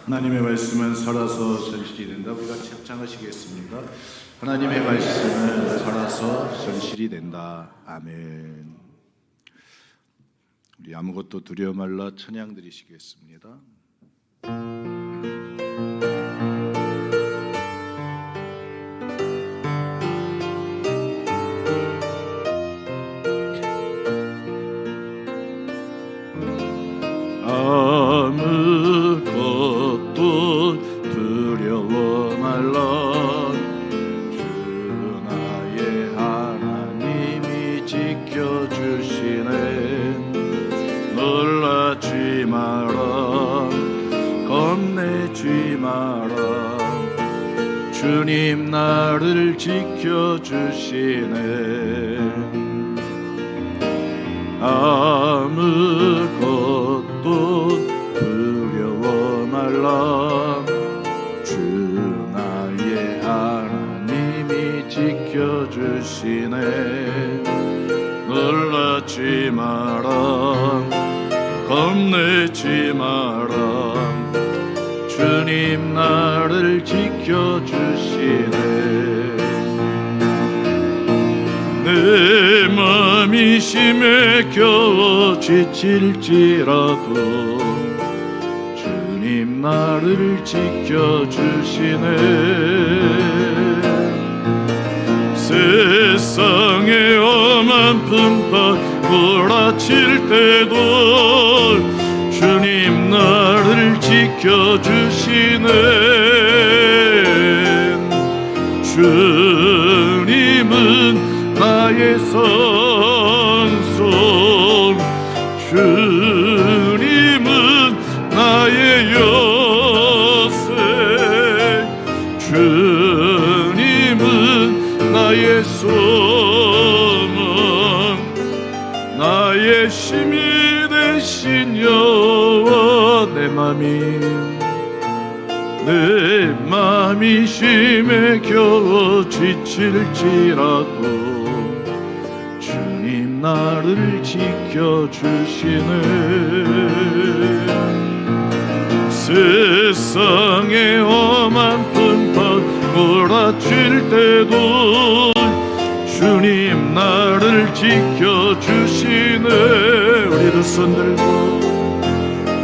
하나님의 말씀은 살아서 전실이 된다. 우리가 합창하시겠습니다. 하나님의 말씀은 살아서 전실이 된다. 아멘. 우리 아무것도 두려워 말라 찬양 드리시겠습니다. 아무것도 두려워 말라. 주 나의 하나님이 지켜주시네. 놀라지 마라, 겁내지 마라. 주님 나를 지켜주시네. 아무것도 두려워 말라. 주 나의 하나님이 지켜주시네. 놀라지 마라, 겁내지 마라. 주님 나를 지켜주시네. 내 맘이 심에 겨워 지칠지라도 주님 나를 지켜주시네. 세상의 험한 풍파 몰아칠 때도 주님 나를 지켜주시네. 주님은 나의 선송, 주님은 나의 요새, 주님은 나의 소망, 나의 힘이 되신 여호와. 내 맘이 심에 겨워 지칠지라도 주님 나를 지켜주시네. 세상의 험한 풍파 몰아칠 때도 주님 나를 지켜주시네. 우리도 손들고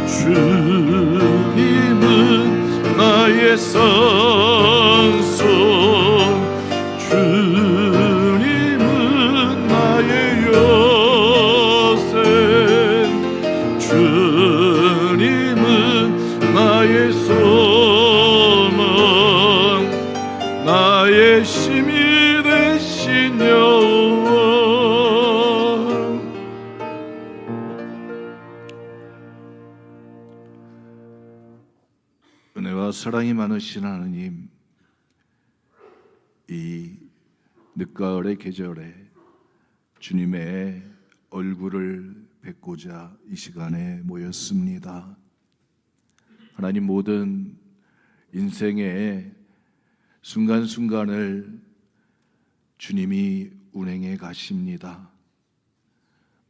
주님은 나의 선송, 주님은 나의 요새, 주님은 나의 소망 나의 힘이 되신 여호와 은혜와 사랑이 많으신 하나님, 이 늦가을의 계절에 주님의 얼굴을 뵙고자 이 시간에 모였습니다. 하나님, 모든 인생의 순간순간을 주님이 운행해 가십니다.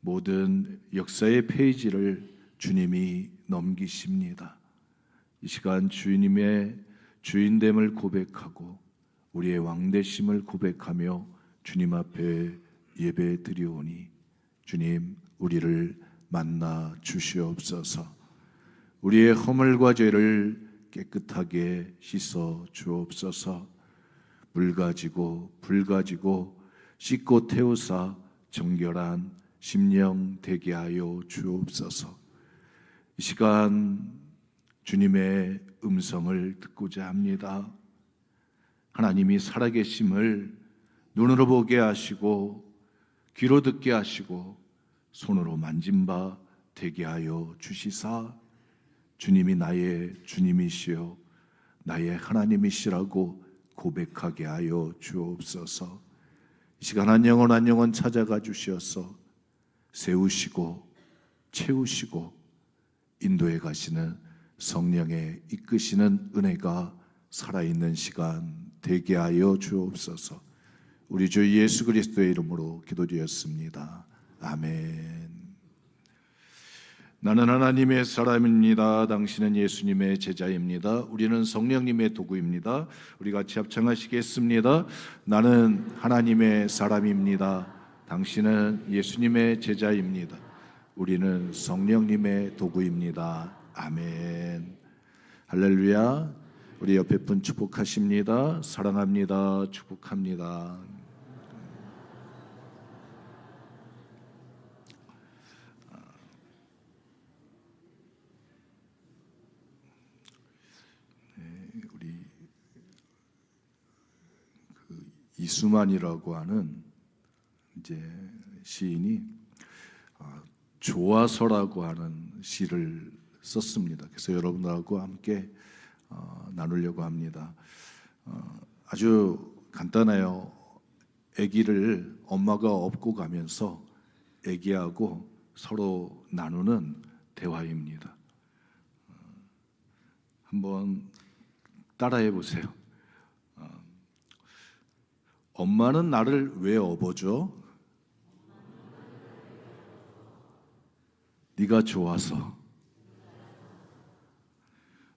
모든 역사의 페이지를 주님이 넘기십니다. 이 시간 주님의 주인됨을 고백하고 우리의 왕되심을 고백하며 주님 앞에 예배 드리오니 주님, 우리를 만나 주시옵소서. 우리의 허물과 죄를 깨끗하게 씻어 주옵소서. 물 가지고 불 가지고 씻고 태우사 정결한 심령 되게 하여 주옵소서. 이 시간 주님의 음성을 듣고자 합니다. 하나님이 살아계심을 눈으로 보게 하시고 귀로 듣게 하시고 손으로 만진 바 되게 하여 주시사 주님이 나의 주님이시요 나의 하나님이시라고 고백하게 하여 주옵소서. 이 시간 한 영혼 찾아가 주시어서 세우시고 채우시고 인도해 가시는 성령의 이끄시는 은혜가 살아있는 시간 되게 하여 주옵소서. 우리 주 예수 그리스도의 이름으로 기도드렸습니다. 아멘. 나는 하나님의 사람입니다. 당신은 예수님의 제자입니다. 우리는 성령님의 도구입니다. 우리 같이 합창하시겠습니다. 나는 하나님의 사람입니다. 당신은 예수님의 제자입니다. 우리는 성령님의 도구입니다. 아멘. 할렐루야. 우리 옆에 분 축복하십니다. 사랑합니다. 축복합니다. 우리 이수만이라고 하는 이제 시인이 조화서라고 하는 시를 썼습니다. 그래서 여러분들하고 함께 나누려고 합니다. 아주 간단해요. 아기를 엄마가 업고 가면서 아기하고 서로 나누는 대화입니다. 한번 따라해 보세요. 엄마는 나를 왜 업어줘? 네가 좋아서.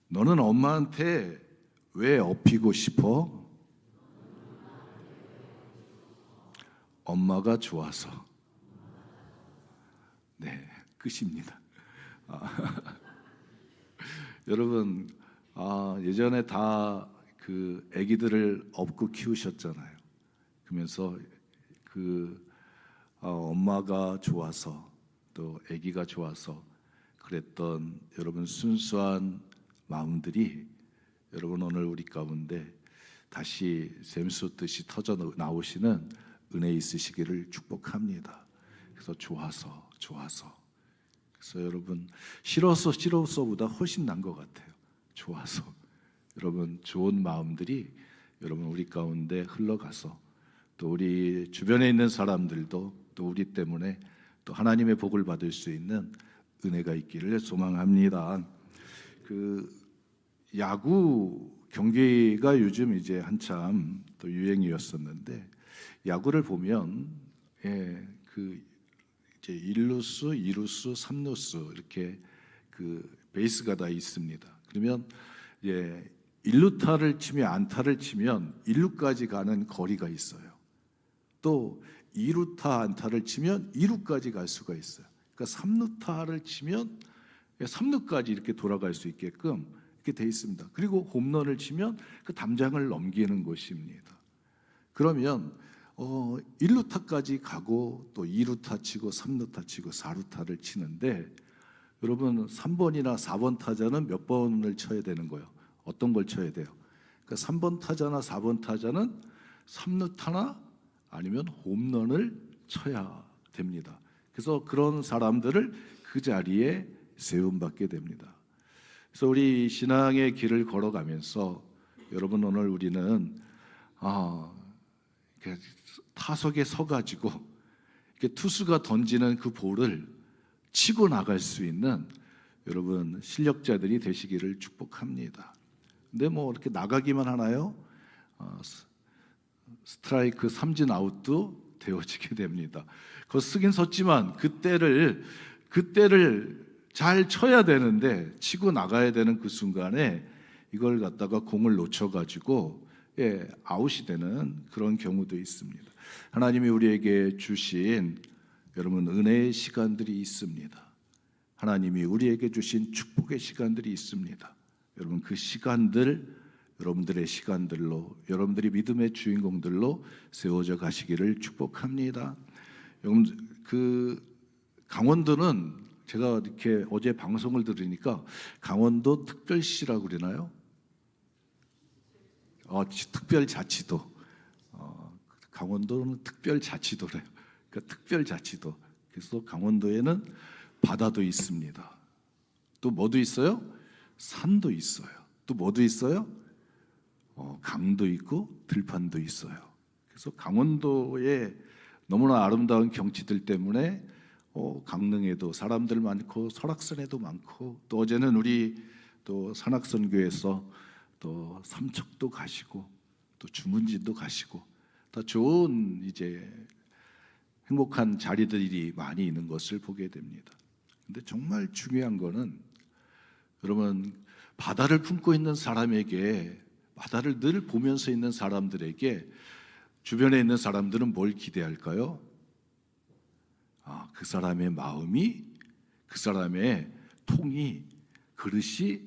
너는 엄마한테 왜 업히고 싶어? 엄마가 좋아서. 네, 끝입니다. 여러분, 예전에 다 그 아기들을 업고 키우셨잖아요. 그러면서 엄마가 좋아서 또 아기가 좋아서 그랬던 여러분 순수한 마음들이 여러분 오늘 우리 가운데 다시 샘솟듯이 터져 나오시는 은혜 있으시기를 축복합니다. 그래서 좋아서 그래서 여러분 싫어서보다 훨씬 난 것 같아요. 좋아서 여러분 좋은 마음들이 여러분 우리 가운데 흘러가서 또 우리 주변에 있는 사람들도 또 우리 때문에 또 하나님의 복을 받을 수 있는 은혜가 있기를 소망합니다. 야구 경기가 요즘 이제 한참 또 유행이었었는데 야구를 보면 이제 1루수, 2루수, 3루수 이렇게 베이스가 다 있습니다. 그러면 1루타를 치면 안타를 치면 1루까지 가는 거리가 있어요. 또 2루타 안타를 치면 2루까지 갈 수가 있어요. 그러니까 3루타를 치면 3루까지 이렇게 돌아갈 수 있게끔 이렇게 돼 있습니다. 그리고 홈런을 치면 그 담장을 넘기는 것입니다. 그러면 1루타까지 가고 또 2루타 치고 3루타 치고 4루타를 치는데 여러분 3번이나 4번 타자는 몇 번을 쳐야 되는 거예요? 어떤 걸 쳐야 돼요? 그러니까 3번 타자나 4번 타자는 3루타나 아니면 홈런을 쳐야 됩니다. 그래서 그런 사람들을 그 자리에 세움받게 됩니다. 그래서 우리 신앙의 길을 걸어가면서 여러분 오늘 우리는 타석에 서가지고 이렇게 투수가 던지는 그 볼을 치고 나갈 수 있는 여러분 실력자들이 되시기를 축복합니다. 근데 뭐 이렇게 나가기만 하나요? 스트라이크 삼진 아웃도 되어지게 됩니다. 그 쓰긴 섰지만 그때를 잘 쳐야 되는데 치고 나가야 되는 그 순간에 이걸 갖다가 공을 놓쳐가지고 아웃이 되는 그런 경우도 있습니다. 하나님이 우리에게 주신 여러분 은혜의 시간들이 있습니다. 하나님이 우리에게 주신 축복의 시간들이 있습니다. 여러분 그 시간들 여러분들의 시간들로 여러분들이 믿음의 주인공들로 세워져 가시기를 축복합니다. 여러분 그 강원도는 제가 이렇게 어제 방송을 들으니까 강원도 특별시라고 그러나요? 특별자치도. 강원도는 특별자치도래요. 그러니까 특별자치도. 그래서 강원도에는 바다도 있습니다. 또 뭐도 있어요? 산도 있어요. 또 뭐도 있어요? 강도 있고 들판도 있어요. 그래서 강원도에 너무나 아름다운 경치들 때문에 강릉에도 사람들 많고 설악산에도 많고 또 어제는 우리 또 산악선교에서 또 삼척도 가시고 또 주문진도 가시고 다 좋은 이제 행복한 자리들이 많이 있는 것을 보게 됩니다. 근데 정말 중요한 거는 여러분 바다를 품고 있는 사람에게 바다를 늘 보면서 있는 사람들에게 주변에 있는 사람들은 뭘 기대할까요? 그 사람의 마음이 그 사람의 통이 그릇이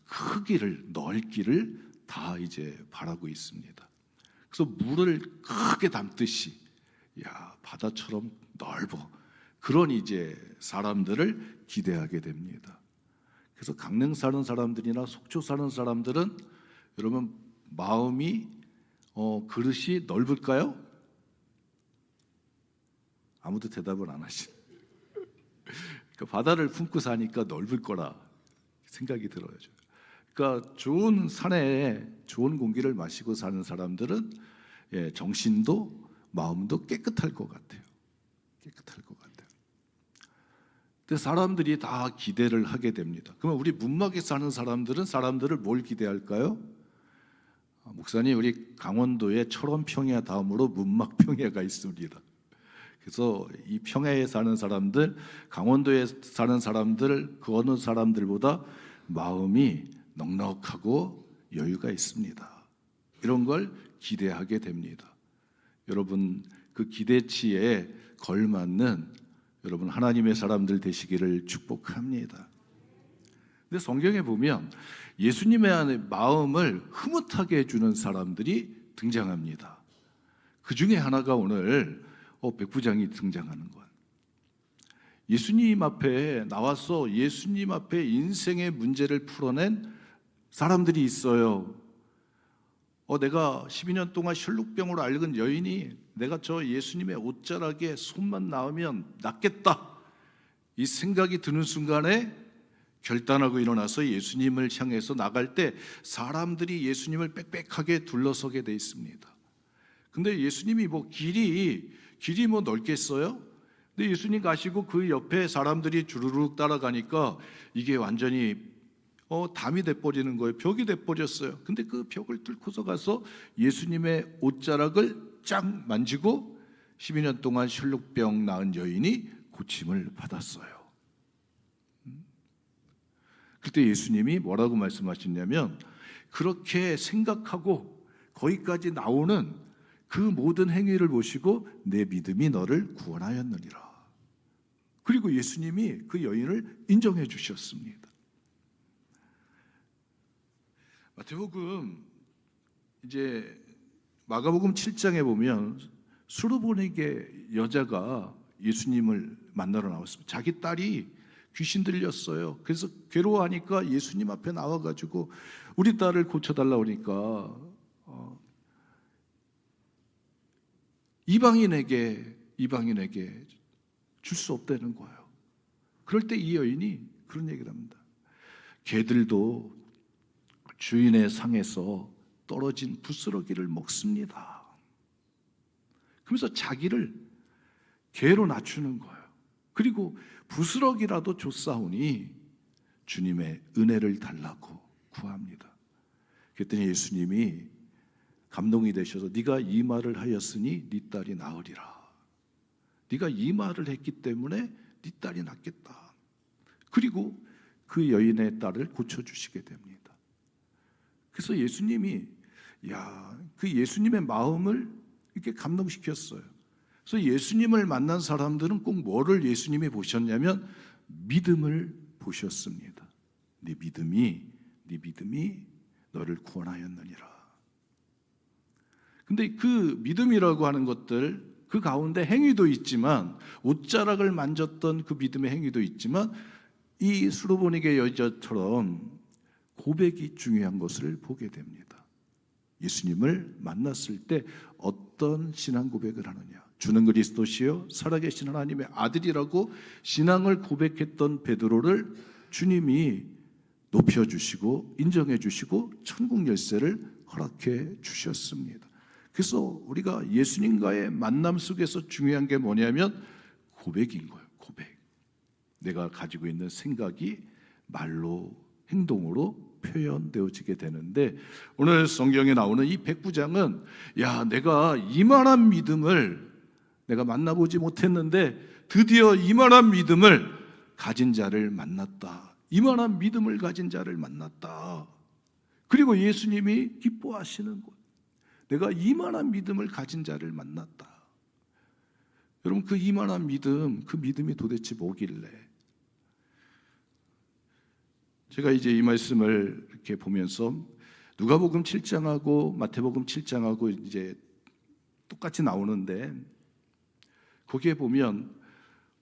크기를 넓기를 다 이제 바라고 있습니다. 그래서 물을 크게 담듯이 바다처럼 넓어 그런 이제 사람들을 기대하게 됩니다. 그래서 강릉 사는 사람들이나 속초 사는 사람들은 여러분 마음이 그릇이 넓을까요? 아무도 대답을 안 하시네. 그러니까 바다를 품고 사니까 넓을 거라 생각이 들어요. 그러니까 좋은 산에 좋은 공기를 마시고 사는 사람들은 정신도 마음도 깨끗할 것 같아요. 깨끗할 것 같아요. 근데 사람들이 다 기대를 하게 됩니다. 그러면 우리 문막에 사는 사람들은 사람들을 뭘 기대할까요? 목사님, 우리 강원도에 철원평야 다음으로 문막평야가 있습니다. 그래서 이 평야에 사는 사람들, 강원도에 사는 사람들, 그 어느 사람들보다 마음이 넉넉하고 여유가 있습니다. 이런 걸 기대하게 됩니다. 여러분 그 기대치에 걸맞는 여러분 하나님의 사람들 되시기를 축복합니다. 근데 성경에 보면 예수님의 마음을 흐뭇하게 해주는 사람들이 등장합니다. 그 중에 하나가 오늘 백부장이 등장하는 거예요. 예수님 앞에 나와서 예수님 앞에 인생의 문제를 풀어낸 사람들이 있어요. 내가 12년 동안 혈루병으로 앓은 여인이 내가 저 예수님의 옷자락에 손만 닿으면 낫겠다 이 생각이 드는 순간에 결단하고 일어나서 예수님을 향해서 나갈 때 사람들이 예수님을 빽빽하게 둘러서게 돼 있습니다. 근데 예수님이 길이 뭐 넓겠어요? 근데 예수님 가시고 그 옆에 사람들이 주르륵 따라가니까 이게 완전히 담이 돼버리는 거예요. 벽이 돼버렸어요. 근데 그 벽을 뚫고서 가서 예수님의 옷자락을 쫙 만지고 12년 동안 혈루병 나은 여인이 고침을 받았어요. 그때 예수님이 뭐라고 말씀하셨냐면 그렇게 생각하고 거기까지 나오는 그 모든 행위를 보시고 내 믿음이 너를 구원하였느니라. 그리고 예수님이 그 여인을 인정해 주셨습니다. 마태복음 이제 마가복음 7장에 보면 수르보니게 여자가 예수님을 만나러 나왔습니다. 자기 딸이 귀신 들렸어요. 그래서 괴로워하니까 예수님 앞에 나와가지고 우리 딸을 고쳐달라고 하니까 이방인에게 줄 수 없다는 거예요. 그럴 때 이 여인이 그런 얘기를 합니다. 개들도 주인의 상에서 떨어진 부스러기를 먹습니다. 그러면서 자기를 개로 낮추는 거예요. 그리고 부스러기라도 줬사오니 주님의 은혜를 달라고 구합니다. 그랬더니 예수님이 감동이 되셔서 네가 이 말을 하였으니 네 딸이 나으리라. 네가 이 말을 했기 때문에 네 딸이 낫겠다. 그리고 그 여인의 딸을 고쳐주시게 됩니다. 그래서 예수님이 그 예수님의 마음을 이렇게 감동시켰어요. 그래서 예수님을 만난 사람들은 꼭 뭐를 예수님이 보셨냐면 믿음을 보셨습니다. 네 믿음이 너를 구원하였느니라. 근데 그 믿음이라고 하는 것들 그 가운데 행위도 있지만 옷자락을 만졌던 그 믿음의 행위도 있지만 이 수로보니게 여자처럼 고백이 중요한 것을 보게 됩니다. 예수님을 만났을 때 어떤 신앙 고백을 하느냐. 주는 그리스도시요 살아계신 하나님의 아들이라고 신앙을 고백했던 베드로를 주님이 높여주시고 인정해주시고 천국 열쇠를 허락해 주셨습니다. 그래서 우리가 예수님과의 만남 속에서 중요한 게 뭐냐면 고백인 거예요. 고백. 내가 가지고 있는 생각이 말로 행동으로 표현되어지게 되는데 오늘 성경에 나오는 이 백부장은 내가 이만한 믿음을 내가 만나보지 못했는데 드디어 이만한 믿음을 가진 자를 만났다. 이만한 믿음을 가진 자를 만났다. 그리고 예수님이 기뻐하시는 것. 내가 이만한 믿음을 가진 자를 만났다. 여러분 그 이만한 믿음, 그 믿음이 도대체 뭐길래? 제가 이제 이 말씀을 이렇게 보면서 누가복음 7장하고 마태복음 7장하고 이제 똑같이 나오는데 거기에 보면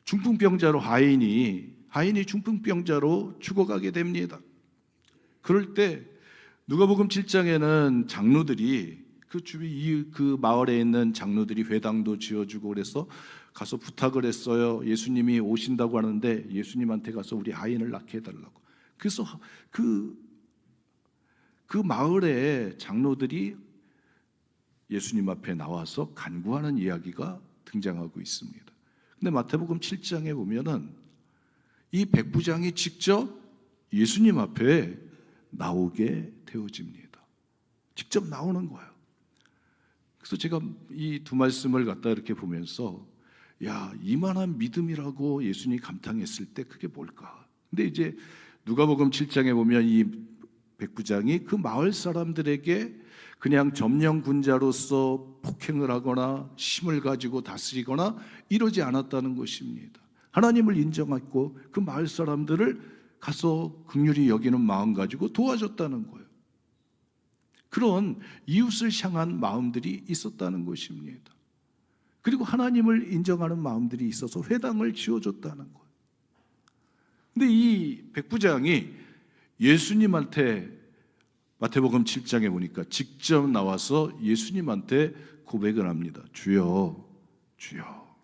중풍병자로 하인이 중풍병자로 죽어가게 됩니다. 그럴 때 누가복음 7장에는 장로들이 그 마을에 있는 장로들이 회당도 지어주고 그래서 가서 부탁을 했어요. 예수님이 오신다고 하는데 예수님한테 가서 우리 아이를 낳게 해달라고. 그래서 그 마을의 장로들이 예수님 앞에 나와서 간구하는 이야기가 등장하고 있습니다. 근데 마태복음 7장에 보면은 이 백부장이 직접 예수님 앞에 나오게 되어집니다. 직접 나오는 거예요. 그래서 제가 이 두 말씀을 갖다 이렇게 보면서 이만한 믿음이라고 예수님이 감탄했을 때 그게 뭘까? 근데 이제 누가복음 7장에 보면 이 백부장이 그 마을 사람들에게 그냥 점령군자로서 폭행을 하거나 힘을 가지고 다스리거나 이러지 않았다는 것입니다. 하나님을 인정했고 그 마을 사람들을 가서 긍휼히 여기는 마음 가지고 도와줬다는 거예요. 그런 이웃을 향한 마음들이 있었다는 것입니다. 그리고 하나님을 인정하는 마음들이 있어서 회당을 지어줬다는 거예요. 근데 이 백부장이 예수님한테 마태복음 7장에 보니까 직접 나와서 예수님한테 고백을 합니다. 주여, 주여,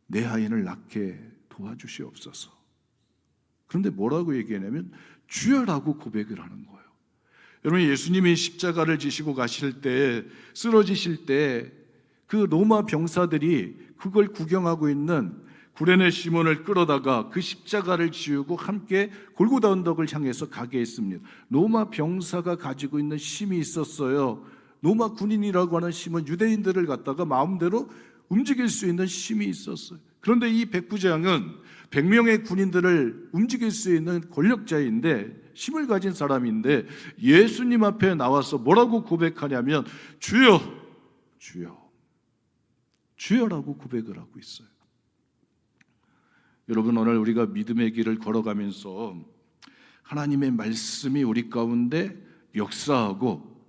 내 아이를 낳게 도와주시옵소서. 그런데 뭐라고 얘기하냐면 주여라고 고백을 하는 거예요. 여러분 예수님이 십자가를 지시고 가실 때 쓰러지실 때 그 로마 병사들이 그걸 구경하고 있는 구레네 시몬을 끌어다가 그 십자가를 지우고 함께 골고다 언덕을 향해서 가게 했습니다. 로마 병사가 가지고 있는 힘이 있었어요. 로마 군인이라고 하는 힘은 유대인들을 갖다가 마음대로 움직일 수 있는 힘이 있었어요. 그런데 이 백부장은 100명의 군인들을 움직일 수 있는 권력자인데 힘을 가진 사람인데 예수님 앞에 나와서 뭐라고 고백하냐면 주여, 주여, 주여라고 고백을 하고 있어요. 여러분 오늘 우리가 믿음의 길을 걸어가면서 하나님의 말씀이 우리 가운데 역사하고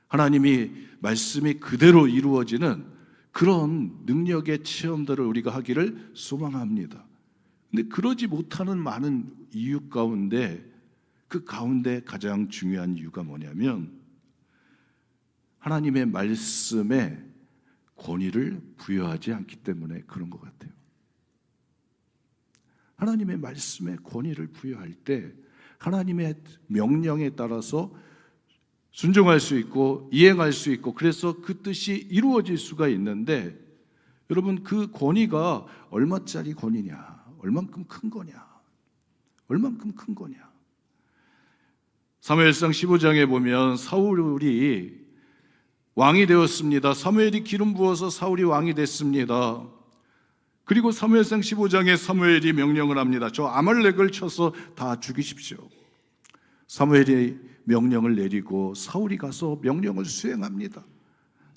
하나님이 말씀이 그대로 이루어지는 그런 능력의 체험들을 우리가 하기를 소망합니다. 근데 그러지 못하는 많은 이유 가운데 그 가운데 가장 중요한 이유가 뭐냐면 하나님의 말씀에 권위를 부여하지 않기 때문에 그런 것 같아요. 하나님의 말씀에 권위를 부여할 때 하나님의 명령에 따라서 순종할 수 있고 이행할 수 있고 그래서 그 뜻이 이루어질 수가 있는데 여러분 그 권위가 얼마짜리 권위냐? 얼만큼 큰 거냐? 얼만큼 큰 거냐? 사무엘상 15장에 보면 사울이 왕이 되었습니다. 사무엘이 기름 부어서 사울이 왕이 됐습니다. 그리고 사무엘상 15장에 사무엘이 명령을 합니다. 저 아말렉을 쳐서 다 죽이십시오. 사무엘이 명령을 내리고 사울이 가서 명령을 수행합니다.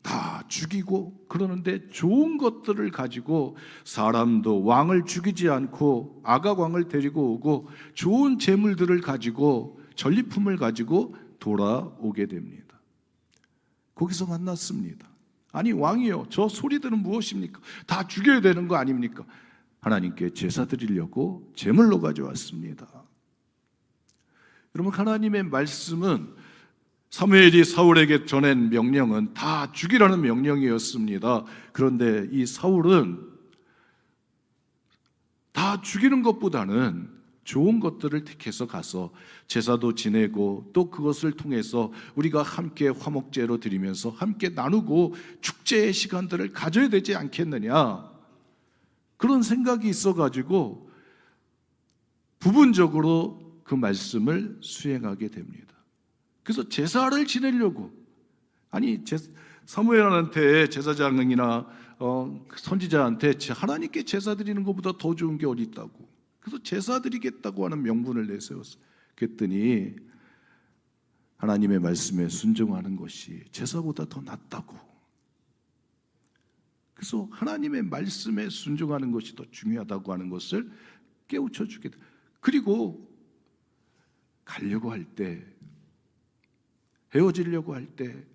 다 죽이고 그러는데 좋은 것들을 가지고 사람도 왕을 죽이지 않고 아각 왕을 데리고 오고 좋은 재물들을 가지고 전리품을 가지고 돌아오게 됩니다. 거기서 만났습니다. 아니 왕이요, 저 소리들은 무엇입니까? 다 죽여야 되는 거 아닙니까? 하나님께 제사 드리려고 제물로 가져왔습니다. 여러분 하나님의 말씀은 사무엘이 사울에게 전한 명령은 다 죽이라는 명령이었습니다. 그런데 이 사울은 다 죽이는 것보다는 좋은 것들을 택해서 가서 제사도 지내고 또 그것을 통해서 우리가 함께 화목제로 드리면서 함께 나누고 축제의 시간들을 가져야 되지 않겠느냐, 그런 생각이 있어가지고 부분적으로 그 말씀을 수행하게 됩니다. 그래서 제사를 지내려고, 아니 사무엘한테 제사장이나 선지자한테 하나님께 제사 드리는 것보다 더 좋은 게 어디 있다고, 그래서 제사 드리겠다고 하는 명분을 내세웠어요. 그랬더니 하나님의 말씀에 순종하는 것이 제사보다 더 낫다고. 그래서 하나님의 말씀에 순종하는 것이 더 중요하다고 하는 것을 깨우쳐 주게 돼. 그리고 가려고 할 때, 헤어지려고 할 때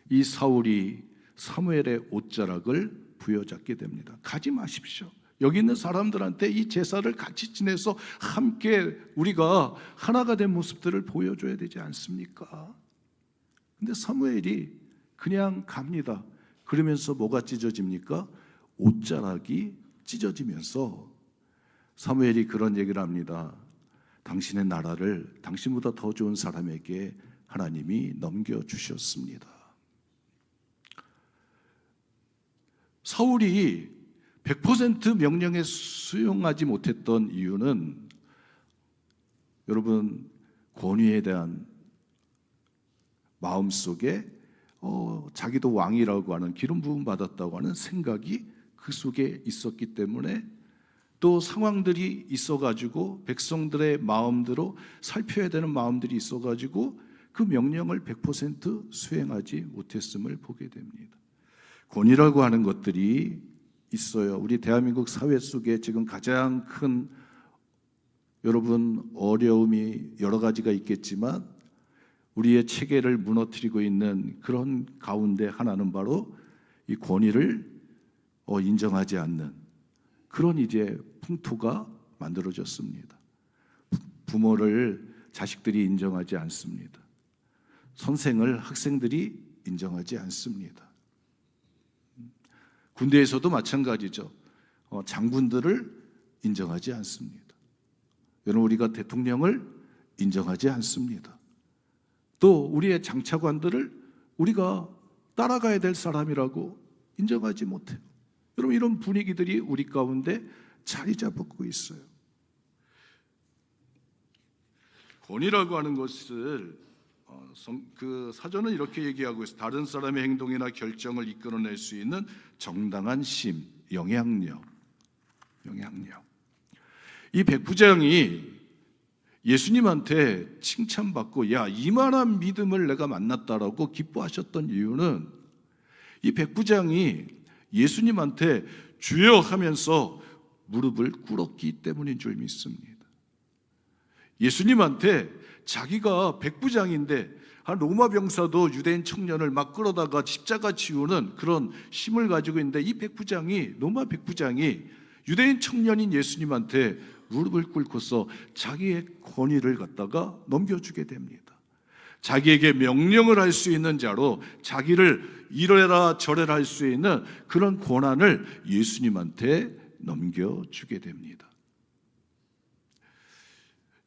이 사울이 사무엘의 옷자락을 부여잡게 됩니다. 가지 마십시오. 여기 있는 사람들한테 이 제사를 같이 지내서 함께 우리가 하나가 된 모습들을 보여줘야 되지 않습니까? 근데 사무엘이 그냥 갑니다. 그러면서 뭐가 찢어집니까? 옷자락이 찢어지면서 사무엘이 그런 얘기를 합니다. 당신의 나라를 당신보다 더 좋은 사람에게 하나님이 넘겨주셨습니다. 사울이 100% 명령에 수용하지 못했던 이유는 여러분 권위에 대한 마음속에 자기도 왕이라고 하는 기름 부음 받았다고 하는 생각이 그 속에 있었기 때문에, 또 상황들이 있어가지고 백성들의 마음대로 살펴야 되는 마음들이 있어가지고 그 명령을 100% 수행하지 못했음을 보게 됩니다. 권위라고 하는 것들이 있어요. 우리 대한민국 사회 속에 지금 가장 큰 여러분 어려움이 여러 가지가 있겠지만 우리의 체계를 무너뜨리고 있는 그런 가운데 하나는 바로 이 권위를 인정하지 않는 그런 이제 풍토가 만들어졌습니다. 부모를 자식들이 인정하지 않습니다. 선생을 학생들이 인정하지 않습니다. 군대에서도 마찬가지죠. 장군들을 인정하지 않습니다. 여러분 우리가 대통령을 인정하지 않습니다. 또 우리의 장차관들을 우리가 따라가야 될 사람이라고 인정하지 못해요. 여러분 이런 분위기들이 우리 가운데 자리 잡고 있어요. 권위라고 하는 것을 그 사전은 이렇게 얘기하고 있어요. 다른 사람의 행동이나 결정을 이끌어낼 수 있는 정당한 심, 영향력. 이 백부장이 예수님한테 칭찬받고 야 이만한 믿음을 내가 만났다라고 기뻐하셨던 이유는 이 백부장이 예수님한테 주여 하면서 무릎을 꿇었기 때문인 줄 믿습니다. 예수님한테 자기가 백부장인데 한 로마 병사도 유대인 청년을 막 끌어다가 십자가 지우는 그런 힘을 가지고 있는데 이 백부장이, 로마 백부장이 유대인 청년인 예수님한테 무릎을 꿇고서 자기의 권위를 갖다가 넘겨주게 됩니다. 자기에게 명령을 할 수 있는 자로 자기를 이래라 저래라 할 수 있는 그런 권한을 예수님한테 넘겨주게 됩니다.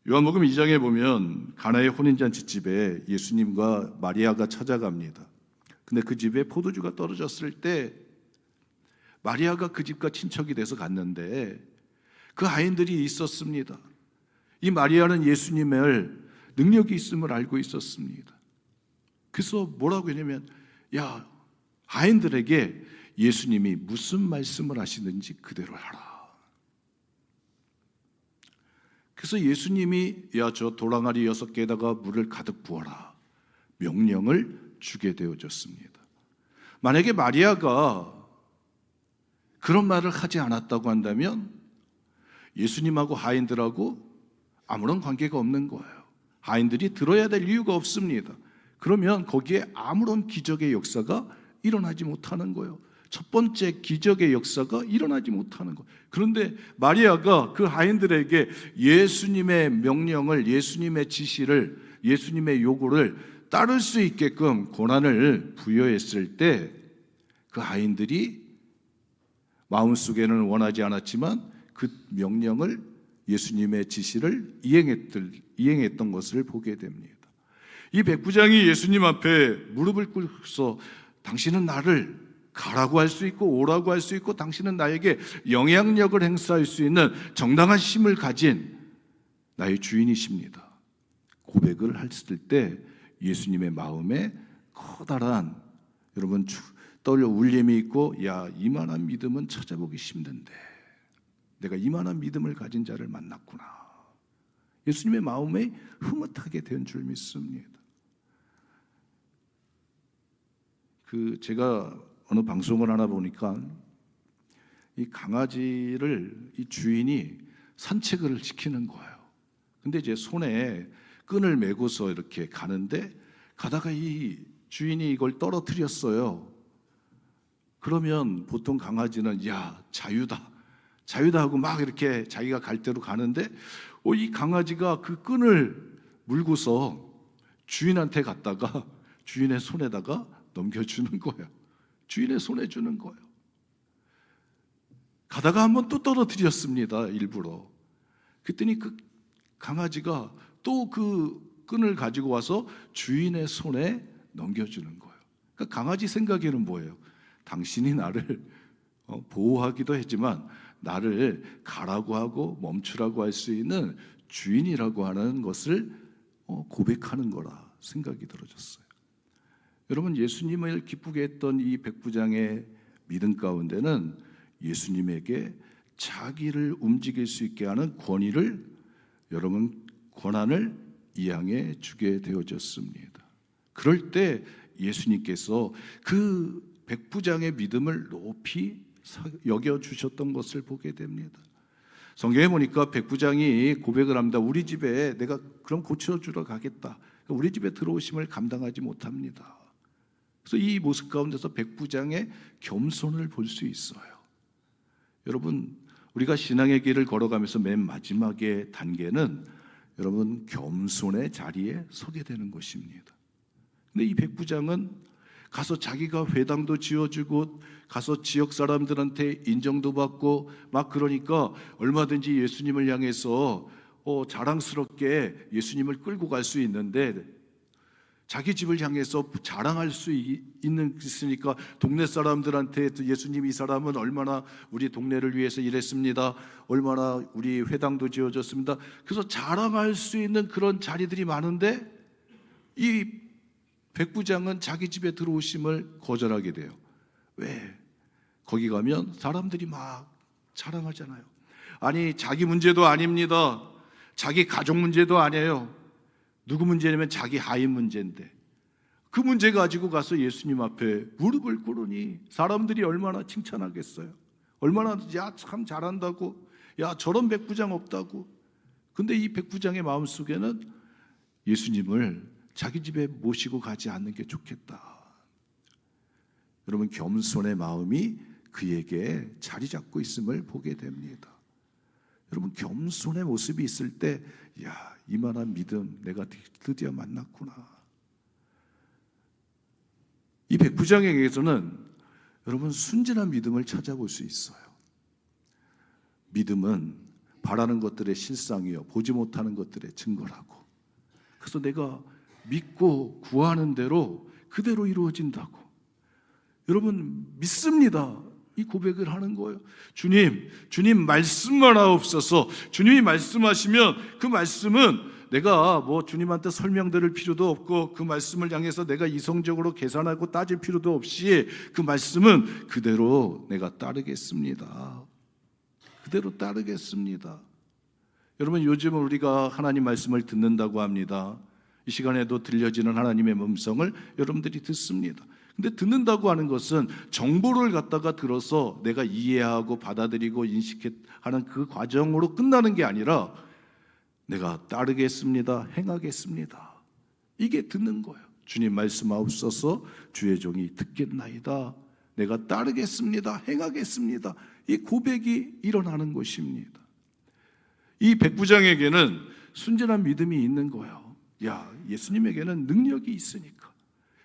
요한복음 2장에 보면 가나의 혼인잔치집에 예수님과 마리아가 찾아갑니다. 근데 그 집에 포도주가 떨어졌을 때 마리아가 그 집과 친척이 돼서 갔는데 그 하인들이 있었습니다. 이 마리아는 예수님의 능력이 있음을 알고 있었습니다. 그래서 뭐라고 했냐면, 야, 하인들에게 예수님이 무슨 말씀을 하시는지 그대로 하라. 그래서 예수님이 야, 저 도랑아리 6개에다가 물을 가득 부어라 명령을 주게 되어졌습니다. 만약에 마리아가 그런 말을 하지 않았다고 한다면 예수님하고 하인들하고 아무런 관계가 없는 거예요. 하인들이 들어야 될 이유가 없습니다. 그러면 거기에 아무런 기적의 역사가 일어나지 못하는 거예요. 첫 번째 기적의 역사가 일어나지 못하는 거예요. 그런데 마리아가 그 하인들에게 예수님의 명령을, 예수님의 지시를, 예수님의 요구를 따를 수 있게끔 권한을 부여했을 때 그 하인들이 마음속에는 원하지 않았지만 그 명령을, 예수님의 지시를 이행했던 것을 보게 됩니다. 이 백부장이 예수님 앞에 무릎을 꿇고서 당신은 나를 가라고 할 수 있고 오라고 할 수 있고 당신은 나에게 영향력을 행사할 수 있는 정당한 힘을 가진 나의 주인이십니다. 고백을 했을 때 예수님의 마음에 커다란, 여러분 떠올려 울림이 있고, 야, 이만한 믿음은 찾아보기 힘든데 내가 이만한 믿음을 가진 자를 만났구나. 예수님의 마음에 흐뭇하게 된 줄 믿습니다. 제가 어느 방송을 하나 보니까 이 강아지를 이 주인이 산책을 시키는 거예요. 근데 이제 손에 끈을 메고서 이렇게 가는데 가다가 이 주인이 이걸 떨어뜨렸어요. 그러면 보통 강아지는 야, 자유다 하고 막 이렇게 자기가 갈 대로 가는데 이 강아지가 그 끈을 물고서 주인한테 갔다가 주인의 손에다가 넘겨주는 거예요. 주인의 손에 주는 거예요. 가다가 한번 또 떨어뜨렸습니다. 일부러. 그랬더니 그 강아지가 또 그 끈을 가지고 와서 주인의 손에 넘겨주는 거예요. 그러니까 강아지 생각에는 뭐예요? 당신이 나를 보호하기도 했지만 나를 가라고 하고 멈추라고 할 수 있는 주인이라고 하는 것을 고백하는 거라 생각이 들어졌어요. 여러분, 예수님을 기쁘게 했던 이 백부장의 믿음 가운데는 예수님에게 자기를 움직일 수 있게 하는 권위를, 여러분, 권한을 이양해 주게 되어졌습니다. 그럴 때 예수님께서 그 백부장의 믿음을 높이 여겨주셨던 것을 보게 됩니다. 성경에 보니까 백부장이 고백을 합니다. 우리 집에 내가 그럼 고쳐주러 가겠다. 우리 집에 들어오심을 감당하지 못합니다. 그래서 이 모습 가운데서 백부장의 겸손을 볼 수 있어요. 여러분, 우리가 신앙의 길을 걸어가면서 맨 마지막의 단계는 여러분 겸손의 자리에 서게 되는 것입니다. 근데 이 백부장은 가서 자기가 회당도 지어주고 가서 지역 사람들한테 인정도 받고 막 그러니까 얼마든지 예수님을 향해서 자랑스럽게 예수님을 끌고 갈 수 있는데 자기 집을 향해서 자랑할 수 있으니까 동네 사람들한테 예수님 이 사람은 얼마나 우리 동네를 위해서 일했습니다. 얼마나 우리 회당도 지어줬습니다. 그래서 자랑할 수 있는 그런 자리들이 많은데 이 백부장은 자기 집에 들어오심을 거절하게 돼요. 왜? 거기 가면 사람들이 막 자랑하잖아요. 아니, 자기 문제도 아닙니다. 자기 가족 문제도 아니에요. 누구 문제냐면 자기 하인 문제인데 그 문제 가지고 가서 예수님 앞에 무릎을 꿇으니 사람들이 얼마나 칭찬하겠어요. 얼마나 야, 참 잘한다고, 야, 저런 백부장 없다고. 근데 이 백부장의 마음속에는 예수님을 자기 집에 모시고 가지 않는 게 좋겠다. 여러분, 겸손의 마음이 그에게 자리 잡고 있음을 보게 됩니다. 여러분, 겸손의 모습이 있을 때, 야, 이만한 믿음 내가 드디어 만났구나. 이 백부장에게서는 여러분, 순진한 믿음을 찾아볼 수 있어요. 믿음은 바라는 것들의 실상이요, 보지 못하는 것들의 증거라고. 그래서 내가 믿고 구하는 대로 그대로 이루어진다고. 여러분, 믿습니다. 이 고백을 하는 거예요. 주님 말씀만 하옵소서. 주님이 말씀하시면 그 말씀은 내가 뭐 주님한테 설명드릴 필요도 없고, 그 말씀을 향해서 내가 이성적으로 계산하고 따질 필요도 없이 그 말씀은 그대로 내가 따르겠습니다. 그대로 따르겠습니다. 여러분, 요즘은 우리가 하나님 말씀을 듣는다고 합니다. 이 시간에도 들려지는 하나님의 음성을 여러분들이 듣습니다. 근데 듣는다고 하는 것은 정보를 갖다가 들어서 내가 이해하고 받아들이고 인식하는 그 과정으로 끝나는 게 아니라 내가 따르겠습니다, 행하겠습니다, 이게 듣는 거예요. 주님 말씀하옵소서, 주의 종이 듣겠나이다. 내가 따르겠습니다, 행하겠습니다. 이 고백이 일어나는 것입니다. 이 백부장에게는 순진한 믿음이 있는 거예요. 야, 예수님에게는 능력이 있으니까.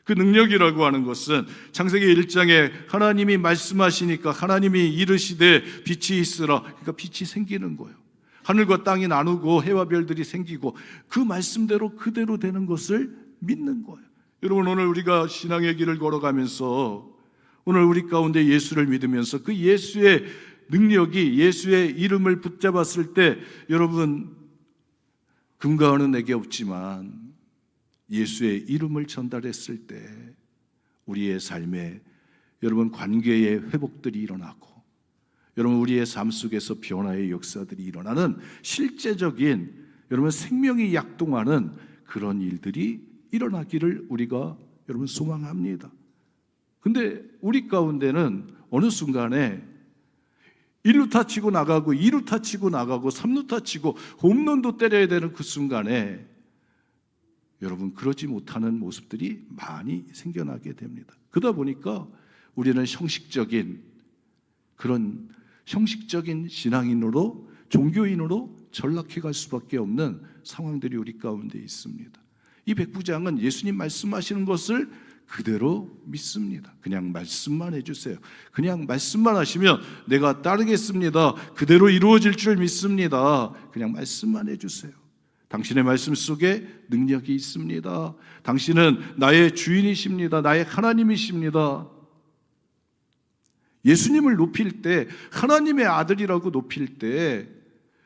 그 능력이라고 하는 것은 창세기 1장에 하나님이 말씀하시니까 하나님이 이르시되 빛이 있으라, 그러니까 빛이 생기는 거예요. 하늘과 땅이 나누고 해와 별들이 생기고 그 말씀대로 그대로 되는 것을 믿는 거예요. 여러분, 오늘 우리가 신앙의 길을 걸어가면서 오늘 우리 가운데 예수를 믿으면서 그 예수의 능력이, 예수의 이름을 붙잡았을 때, 여러분, 금과 은은 내게 없지만 예수의 이름을 전달했을 때 우리의 삶에 여러분 관계의 회복들이 일어나고, 여러분 우리의 삶 속에서 변화의 역사들이 일어나는 실제적인 여러분 생명이 약동하는 그런 일들이 일어나기를 우리가 여러분 소망합니다. 근데 우리 가운데는 어느 순간에 1루타 치고 나가고 2루타 치고 나가고 3루타 치고 홈런도 때려야 되는 그 순간에 여러분 그러지 못하는 모습들이 많이 생겨나게 됩니다. 그러다 보니까 우리는 그런 형식적인 신앙인으로, 종교인으로 전락해 갈 수밖에 없는 상황들이 우리 가운데 있습니다. 이 백부장은 예수님 말씀하시는 것을 그대로 믿습니다. 그냥 말씀만 해주세요. 그냥 말씀만 하시면 내가 따르겠습니다. 그대로 이루어질 줄 믿습니다. 그냥 말씀만 해주세요. 당신의 말씀 속에 능력이 있습니다. 당신은 나의 주인이십니다. 나의 하나님이십니다. 예수님을 높일 때, 하나님의 아들이라고 높일 때,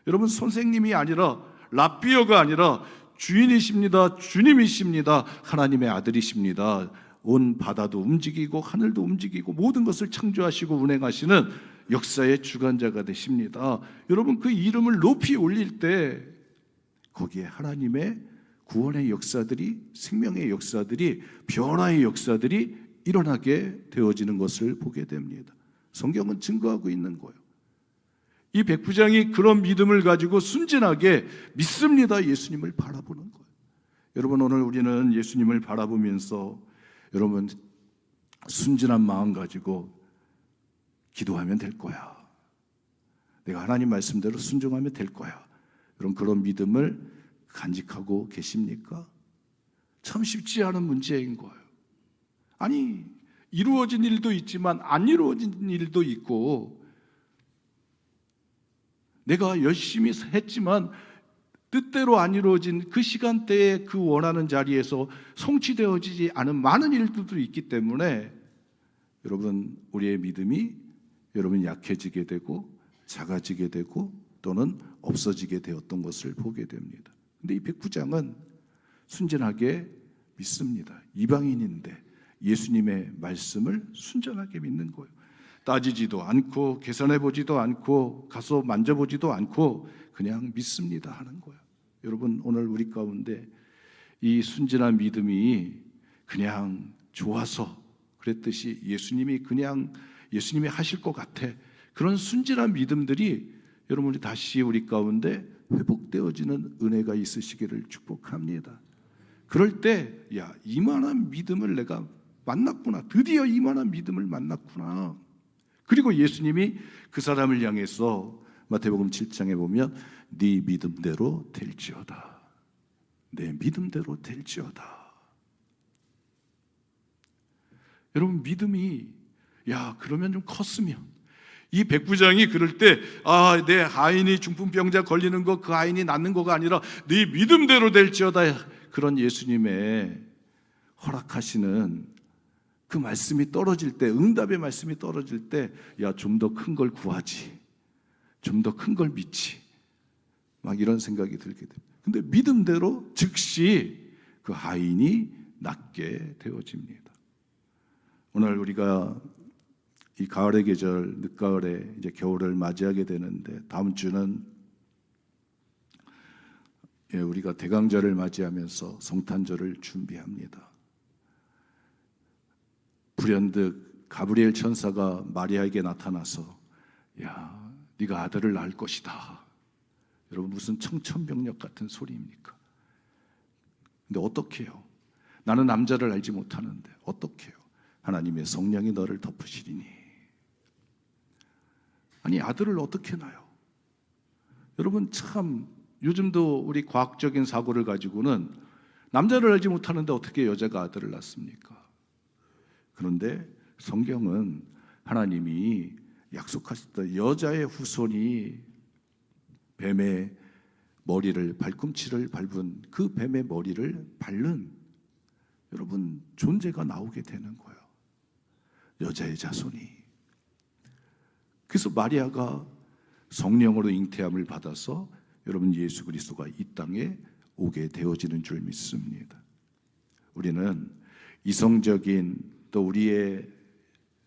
여러분 선생님이 아니라, 랍비어가 아니라 주인이십니다. 주님이십니다. 하나님의 아들이십니다. 온 바다도 움직이고 하늘도 움직이고 모든 것을 창조하시고 운행하시는 역사의 주관자가 되십니다. 여러분 그 이름을 높이 올릴 때 거기에 하나님의 구원의 역사들이, 생명의 역사들이, 변화의 역사들이 일어나게 되어지는 것을 보게 됩니다. 성경은 증거하고 있는 거예요. 이 백부장이 그런 믿음을 가지고 순진하게 믿습니다. 예수님을 바라보는 거예요. 여러분 오늘 우리는 예수님을 바라보면서 여러분 순진한 마음 가지고 기도하면 될 거야. 내가 하나님 말씀대로 순종하면 될 거야. 여러분 그런 믿음을 간직하고 계십니까? 참 쉽지 않은 문제인 거예요. 아니 이루어진 일도 있지만 안 이루어진 일도 있고, 내가 열심히 했지만 뜻대로 안 이루어진 그 시간대에 그 원하는 자리에서 성취되어지지 않은 많은 일들도 있기 때문에 여러분 우리의 믿음이 여러분 약해지게 되고 작아지게 되고 또는 없어지게 되었던 것을 보게 됩니다. 근데 이 백부장은 순진하게 믿습니다. 이방인인데 예수님의 말씀을 순전하게 믿는 거예요. 따지지도 않고 계산해보지도 않고 가서 만져보지도 않고 그냥 믿습니다 하는 거예요. 여러분 오늘 우리 가운데 이 순진한 믿음이 그냥 좋아서 그랬듯이 예수님이 하실 것 같아, 그런 순진한 믿음들이 여러분이 다시 우리 가운데 회복되어지는 은혜가 있으시기를 축복합니다. 그럴 때 야, 이만한 믿음을 내가 만났구나. 드디어 이만한 믿음을 만났구나. 그리고 예수님이 그 사람을 향해서 마태복음 7장에 보면 네 믿음대로 될지어다. 내 믿음대로 될지어다. 여러분 믿음이 야 그러면 좀 컸으면 이 백부장이 그럴 때 내 아인이 중풍병자 걸리는 거 그 아인이 낫는 거가 아니라 네 믿음대로 될지어다. 그런 예수님의 허락하시는 그 말씀이 떨어질 때 응답의 말씀이 떨어질 때 야 좀 더 큰 걸 구하지. 좀 더 큰 걸 믿지. 막 이런 생각이 들게 됩니다. 근데 믿음대로 즉시 그 아인이 낫게 되어집니다. 오늘 우리가 이 가을의 계절, 늦가을에 이제 겨울을 맞이하게 되는데 다음 주는 우리가 대강절을 맞이하면서 성탄절을 준비합니다. 불현듯 가브리엘 천사가 마리아에게 나타나서 야, 네가 아들을 낳을 것이다. 여러분 무슨 청천벽력 같은 소리입니까? 근데 어떻게 해요? 나는 남자를 알지 못하는데 어떻게 해요? 하나님의 성령이 너를 덮으시리니. 아니 아들을 어떻게 낳아요? 여러분 참 요즘도 우리 과학적인 사고를 가지고는 남자를 알지 못하는데 어떻게 여자가 아들을 낳습니까? 그런데 성경은 하나님이 약속하셨다. 여자의 후손이 뱀의 머리를 발꿈치를 밟은 그 뱀의 머리를 밟는 여러분 존재가 나오게 되는 거예요. 여자의 자손이. 그래서 마리아가 성령으로 잉태함을 받아서 여러분 예수 그리스도가 이 땅에 오게 되어지는 줄 믿습니다. 우리는 이성적인 또 우리의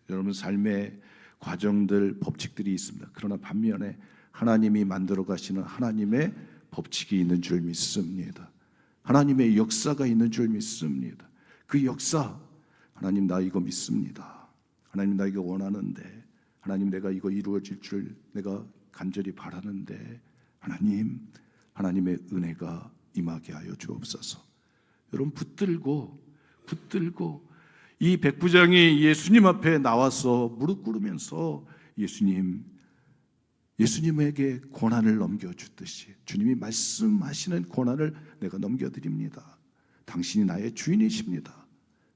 여러분 삶의 과정들 법칙들이 있습니다. 그러나 반면에 하나님이 만들어 가시는 하나님의 법칙이 있는 줄 믿습니다. 하나님의 역사가 있는 줄 믿습니다. 그 역사 하나님 나 이거 믿습니다. 하나님 나 이거 원하는데 하나님 내가 이거 이루어질 줄 내가 간절히 바라는데 하나님 하나님의 은혜가 임하게 하여 주옵소서. 여러분 붙들고 이 백부장이 예수님 앞에 나와서 무릎 꿇으면서 예수님에게 고난을 넘겨주듯이 주님이 말씀하시는 고난을 내가 넘겨드립니다. 당신이 나의 주인이십니다.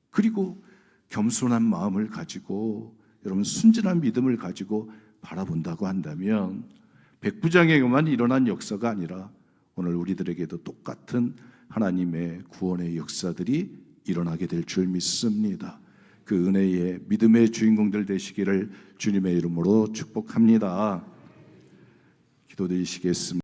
그리고 겸손한 마음을 가지고 여러분 순진한 믿음을 가지고 바라본다고 한다면 백부장에게만 일어난 역사가 아니라 오늘 우리들에게도 똑같은 하나님의 구원의 역사들이 일어나게 될 줄 믿습니다. 그 은혜의 믿음의 주인공들 되시기를 주님의 이름으로 축복합니다. 기도드리시겠습니다.